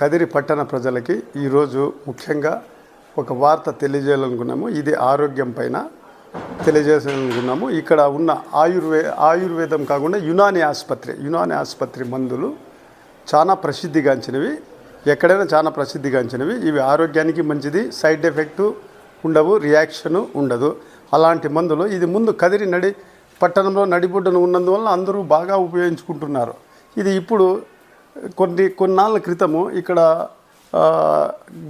కదిరి పట్టణ ప్రజలకి ఈరోజు ముఖ్యంగా ఒక వార్త తెలియజేయాలనుకున్నాము. ఇది ఆరోగ్యం పైన తెలియజేయాలనుకున్నాము. ఇక్కడ ఉన్న ఆయుర్వేదం కాకుండా యునాని ఆసుపత్రి మందులు చాలా ప్రసిద్ధిగాంచినవి, ఎక్కడైనా చాలా ప్రసిద్ధిగాంచినవి. ఇవి ఆరోగ్యానికి మంచిది, సైడ్ ఎఫెక్టు ఉండవు, రియాక్షను ఉండదు. అలాంటి మందులు ఇది ముందు కదిరి పట్టణంలో నడిబొడ్డున ఉన్నందువల్ల అందరూ బాగా ఉపయోగించుకుంటున్నారు. ఇది ఇప్పుడు కొన్నాళ్ళ క్రితము ఇక్కడ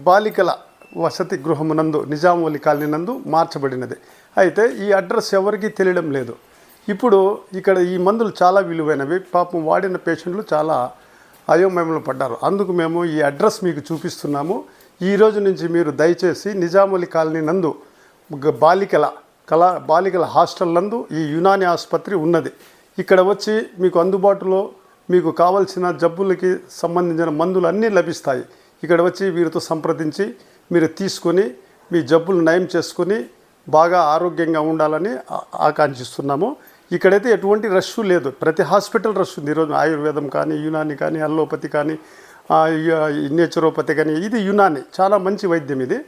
బాలికల వసతి గృహమునందు నిజాంవలి కాలనీ నందు మార్చబడినది. అయితే ఈ అడ్రస్ ఎవరికీ తెలియడం లేదు. ఇప్పుడు ఇక్కడ ఈ మందులు చాలా విలువైనవి. పాపం వాడిన పేషెంట్లు చాలా అయోమయంలో పడ్డారు. అందుకు మేము ఈ అడ్రస్ మీకు చూపిస్తున్నాము. ఈ రోజు నుంచి మీరు దయచేసి నిజాంవలి కాలనీ నందు బాలికల హాస్టల్ నందు ఈ యునాని ఆసుపత్రి ఉన్నది. ఇక్కడ వచ్చి మీకు అందుబాటులో మీకు కావలసిన జబ్బులకి సంబంధించిన మందులు అన్నీ లభిస్తాయి. ఇక్కడ వచ్చి వీరితో సంప్రదించి మీరు తీసుకొని మీ జబ్బులు నయం చేసుకొని బాగా ఆరోగ్యంగా ఉండాలని ఆకాంక్షిస్తున్నాము. ఇక్కడైతే ఎటువంటి రష్ లేదు, ప్రతి హాస్పిటల్ రష్ ఉంది. ఈరోజు ఆయుర్వేదం కానీ, యునాని కానీ, అల్లోపతి కానీ, నేచురోపతి కానీ, ఇది యునాని చాలా మంచి వైద్యం. ఇది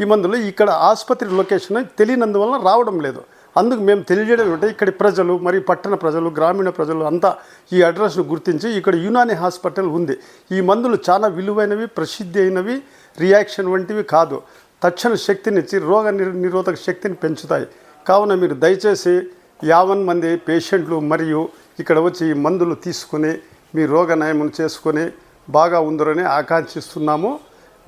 ఈ మందులు ఇక్కడ ఆసుపత్రి లొకేషన్ తెలియనందువలన రావడం లేదు. అందుకు మేము తెలియజేయడం ఏమిటంటే ఇక్కడి ప్రజలు మరియు పట్టణ ప్రజలు, గ్రామీణ ప్రజలు అంతా ఈ అడ్రస్ను గుర్తించి ఇక్కడ యునాని హాస్పిటల్ ఉంది. ఈ మందులు చాలా విలువైనవి, ప్రసిద్ధి అయినవి, రియాక్షన్ వంటివి కాదు. తక్షణ శక్తినిచ్చి రోగ నిరోధక శక్తిని పెంచుతాయి. కావున మీరు దయచేసి 50 మంది పేషెంట్లు మరియు ఇక్కడ వచ్చి ఈ మందులు తీసుకుని మీ రోగ నయం చేసుకొని బాగా ఉందరని ఆకాంక్షిస్తున్నాము.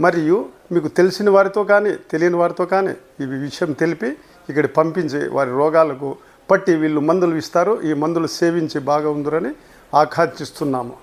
మరియు మీకు తెలిసిన వారితో కానీ తెలియని వారితో కానీ ఈ విషయం తెలిపి ఇక్కడ పంపించి వారి రోగాలకు పట్టి వీళ్ళు మందులు ఇస్తారు. ఈ మందులు సేవించి బాగా ఉందరని ఆకాంక్షిస్తున్నాము.